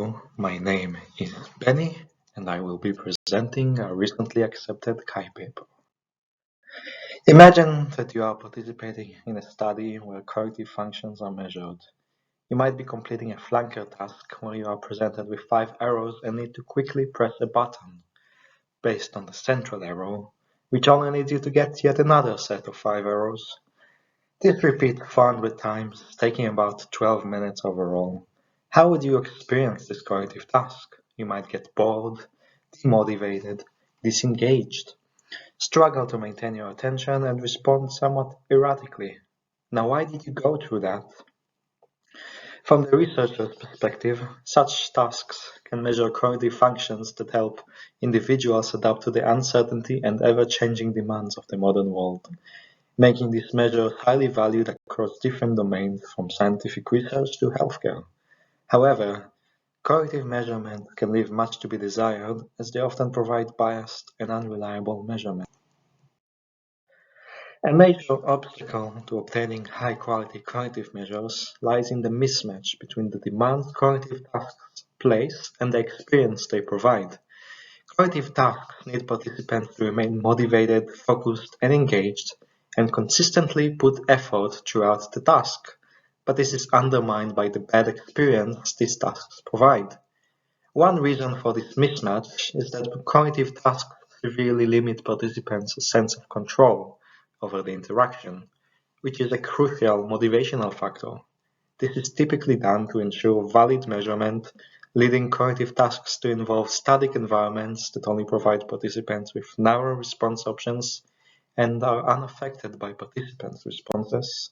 Hello, my name is Benny, and I will be presenting a recently accepted SIGCHI paper. Imagine that you are participating in a study where cognitive functions are measured. You might be completing a flanker task where you are presented with 5 arrows and need to quickly press a button based on the central arrow, which only needs you to get yet another set of 5 arrows. This repeats 400 times, taking about 12 minutes overall. How would you experience this cognitive task? You might get bored, demotivated, disengaged, struggle to maintain your attention, and respond somewhat erratically. Now, why did you go through that? From the researcher's perspective, such tasks can measure cognitive functions that help individuals adapt to the uncertainty and ever-changing demands of the modern world, making these measures highly valued across different domains from scientific research to healthcare. However, cognitive measurements can leave much to be desired, as they often provide biased and unreliable measurements. A major obstacle to obtaining high-quality cognitive measures lies in the mismatch between the demands cognitive tasks place and the experience they provide. Cognitive tasks need participants to remain motivated, focused, and engaged, and consistently put effort throughout the task, but this is undermined by the bad experience these tasks provide. One reason for this mismatch is that cognitive tasks severely limit participants' sense of control over the interaction, which is a crucial motivational factor. This is typically done to ensure valid measurement, leading cognitive tasks to involve static environments that only provide participants with narrow response options and are unaffected by participants' responses.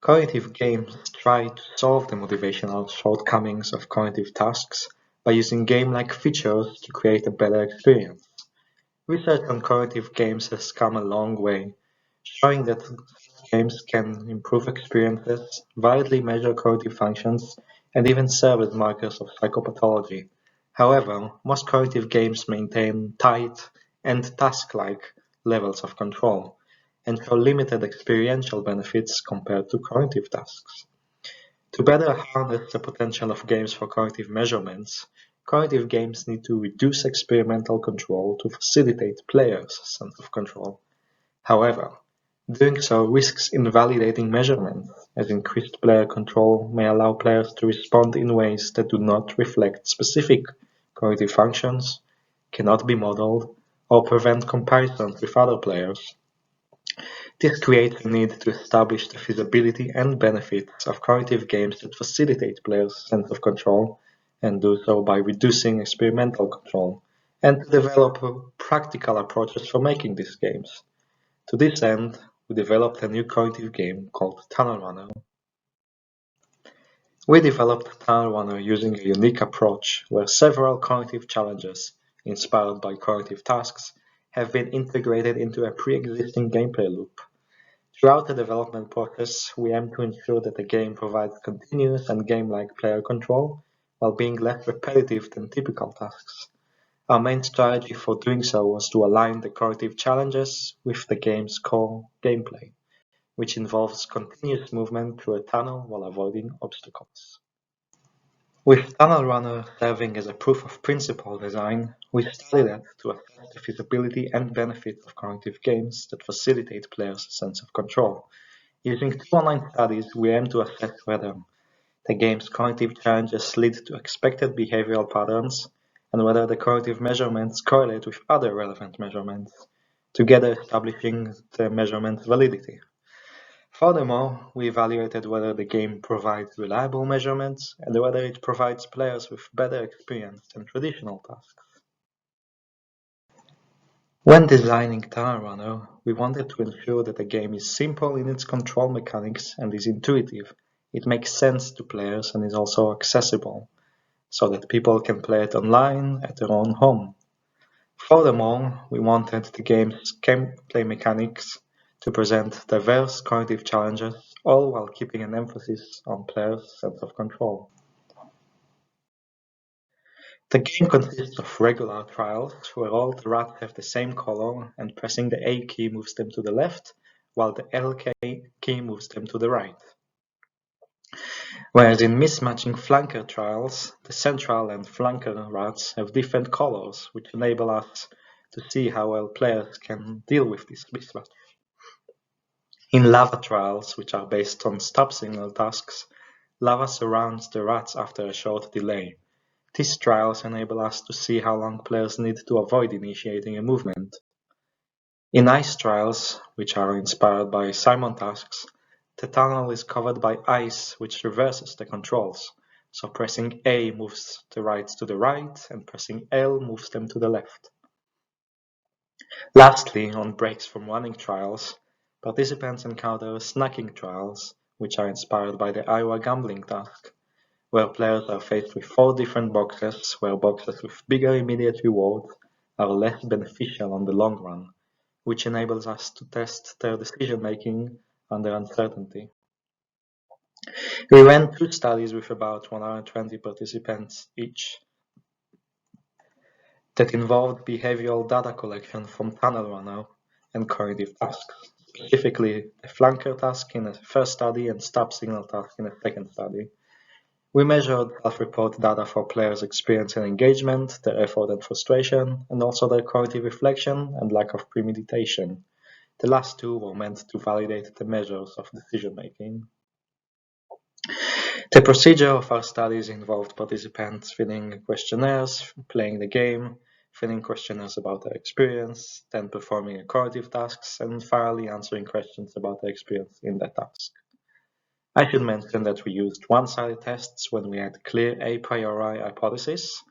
Cognitive games try to solve the motivational shortcomings of cognitive tasks by using game-like features to create a better experience. Research on cognitive games has come a long way, showing that games can improve experiences, validly measure cognitive functions, and even serve as markers of psychopathology. However, most cognitive games maintain tight and task-like levels of control, and show limited experiential benefits compared to cognitive tasks. To better harness the potential of games for cognitive measurements, cognitive games need to reduce experimental control to facilitate players' sense of control. However, doing so risks invalidating measurements, as increased player control may allow players to respond in ways that do not reflect specific cognitive functions, cannot be modeled, or prevent comparisons with other players. This creates a need to establish the feasibility and benefits of cognitive games that facilitate players' sense of control, and do so by reducing experimental control, and to develop practical approaches for making these games. To this end, we developed a new cognitive game called Tunnel Runner. We developed Tunnel Runner using a unique approach where several cognitive challenges, inspired by cognitive tasks, have been integrated into a pre-existing gameplay loop. Throughout the development process, we aim to ensure that the game provides continuous and game-like player control, while being less repetitive than typical tasks. Our main strategy for doing so was to align the cognitive challenges with the game's core gameplay, which involves continuous movement through a tunnel while avoiding obstacles. With Tunnel Runner serving as a proof of principle design, we studied it to assess the feasibility and benefits of cognitive games that facilitate players' sense of control. Using 2 online studies, we aim to assess whether the game's cognitive challenges lead to expected behavioral patterns, and whether the cognitive measurements correlate with other relevant measurements, together establishing the measurement validity. Furthermore, we evaluated whether the game provides reliable measurements and whether it provides players with better experience than traditional tasks. When designing Tunnel Runner, we wanted to ensure that the game is simple in its control mechanics and is intuitive. It makes sense to players and is also accessible, so that people can play it online at their own home. Furthermore, we wanted the game's gameplay mechanics to present diverse cognitive challenges, all while keeping an emphasis on players' sense of control. The game consists of regular trials, where all the rats have the same color, and pressing the A key moves them to the left, while the LK key moves them to the right. Whereas in mismatching flanker trials, the central and flanker rats have different colors, which enable us to see how well players can deal with this mismatch. In lava trials, which are based on stop signal tasks, lava surrounds the rats after a short delay. These trials enable us to see how long players need to avoid initiating a movement. In ice trials, which are inspired by Simon tasks, the tunnel is covered by ice which reverses the controls, so pressing A moves the rights to the right and pressing L moves them to the left. Lastly, on breaks from running trials, participants encounter snacking trials, which are inspired by the Iowa gambling task, where players are faced with 4 different boxes, where boxes with bigger immediate rewards are less beneficial on the long run, which enables us to test their decision-making under uncertainty. We ran 2 studies with about 120 participants each that involved behavioral data collection from tunnel runner and cognitive tasks, specifically a flanker task in a first study and stop signal task in a second study. We measured self-report data for players' experience and engagement, their effort and frustration, and also their cognitive reflection and lack of premeditation. The last 2 were meant to validate the measures of decision-making. The procedure of our studies involved participants filling questionnaires, playing the game, filling questionnaires about their experience, then performing cognitive tasks, and finally answering questions about their experience in that task. I should mention that we used one-sided tests when we had clear a priori hypotheses,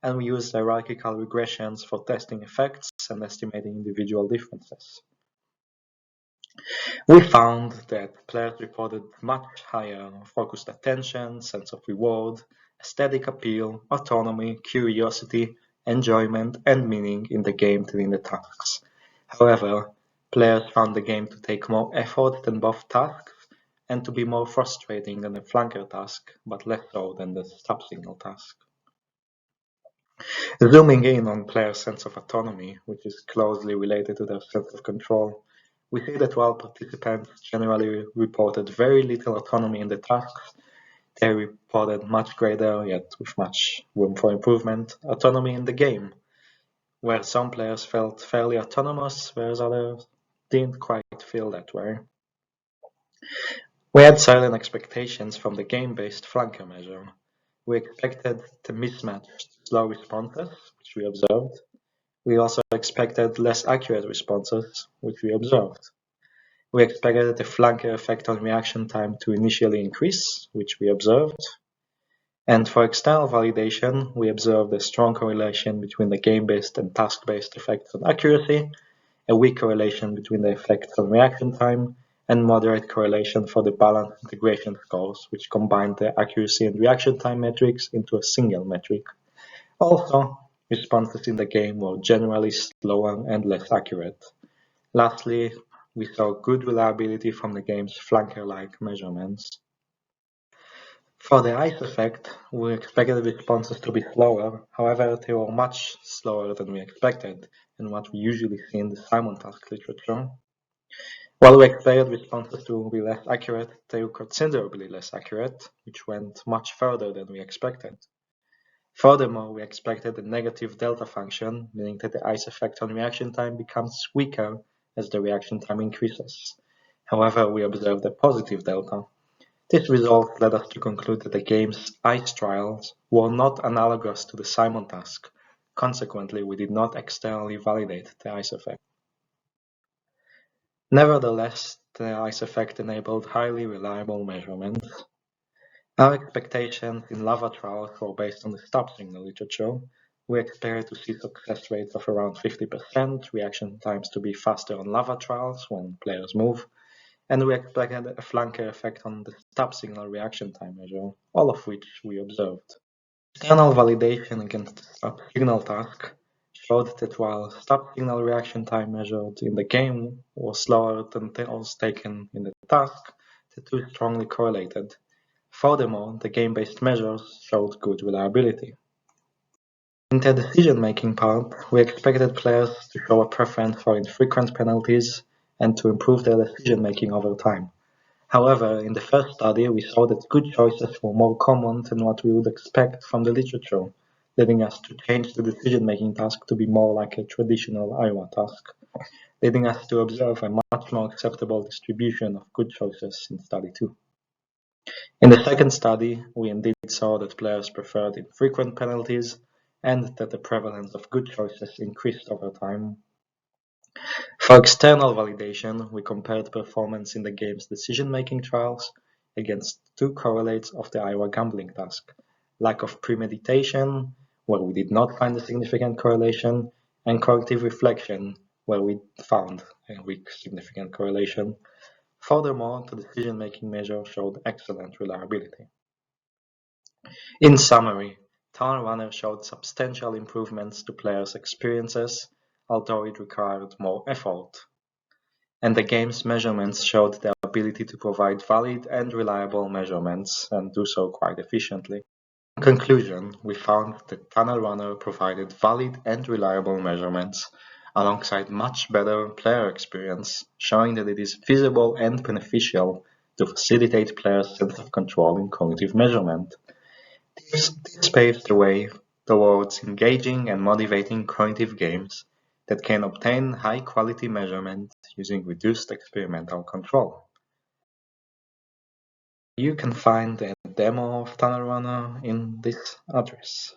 and we used hierarchical regressions for testing effects and estimating individual differences. We found that players reported much higher focused attention, sense of reward, aesthetic appeal, autonomy, curiosity, enjoyment, and meaning in the game than in the tasks. However, players found the game to take more effort than both tasks and to be more frustrating than the flanker task, but less so than the stop signal task. Zooming in on players' sense of autonomy, which is closely related to their sense of control, we see that while participants generally reported very little autonomy in the tasks, they reported much greater, yet with much room for improvement, autonomy in the game, where some players felt fairly autonomous, whereas others didn't quite feel that way. We had silent expectations from the game-based flanker measure. We expected the mismatched slow responses, which we observed. We also expected less accurate responses, which we observed. We expected the flanker effect on reaction time to initially increase, which we observed. And for external validation, we observed a strong correlation between the game-based and task-based effects on accuracy, a weak correlation between the effects on reaction time, and moderate correlation for the balanced integration scores, which combined the accuracy and reaction time metrics into a single metric. Also, responses in the game were generally slower and less accurate. Lastly, we saw good reliability from the game's flanker-like measurements. For the ice effect, we expected responses to be slower, however they were much slower than we expected, and what we usually see in the Simon task literature. While we expected responses to be less accurate, they were considerably less accurate, which went much further than we expected. Furthermore, we expected a negative delta function, meaning that the ice effect on reaction time becomes weaker as the reaction time increases. However, we observed a positive delta. This result led us to conclude that the game's ice trials were not analogous to the Simon task. Consequently, we did not externally validate the ice effect. Nevertheless, the ice effect enabled highly reliable measurements. Our expectations in lava trials were based on the stop signal literature. We expected to see success rates of around 50%, reaction times to be faster on lava trials when players move, and we expected a flanker effect on the stop signal reaction time measure, all of which we observed. External validation against the stop signal task showed that while stop signal reaction time measured in the game was slower than those taken in the task, the two strongly correlated. Furthermore, the game-based measures showed good reliability. In the decision-making part, we expected players to show a preference for infrequent penalties and to improve their decision-making over time. However, in the first study, we saw that good choices were more common than what we would expect from the literature, leading us to change the decision-making task to be more like a traditional Iowa task, leading us to observe a much more acceptable distribution of good choices in study 2. In the second study, we indeed saw that players preferred infrequent penalties and that the prevalence of good choices increased over time. For external validation, we compared performance in the game's decision-making trials against two correlates of the Iowa gambling task: lack of premeditation, where we did not find a significant correlation, and corrective reflection, where we found a weak significant correlation. Furthermore, the decision-making measure showed excellent reliability. In summary, Tunnel Runner showed substantial improvements to players' experiences, although it required more effort, and the game's measurements showed the ability to provide valid and reliable measurements, and do so quite efficiently. In conclusion, we found that Tunnel Runner provided valid and reliable measurements, alongside much better player experience, showing that it is feasible and beneficial to facilitate players' sense of control in cognitive measurement. This paves the way towards engaging and motivating cognitive games that can obtain high-quality measurement using reduced experimental control. You can find a demo of Tunnel Runner in this address.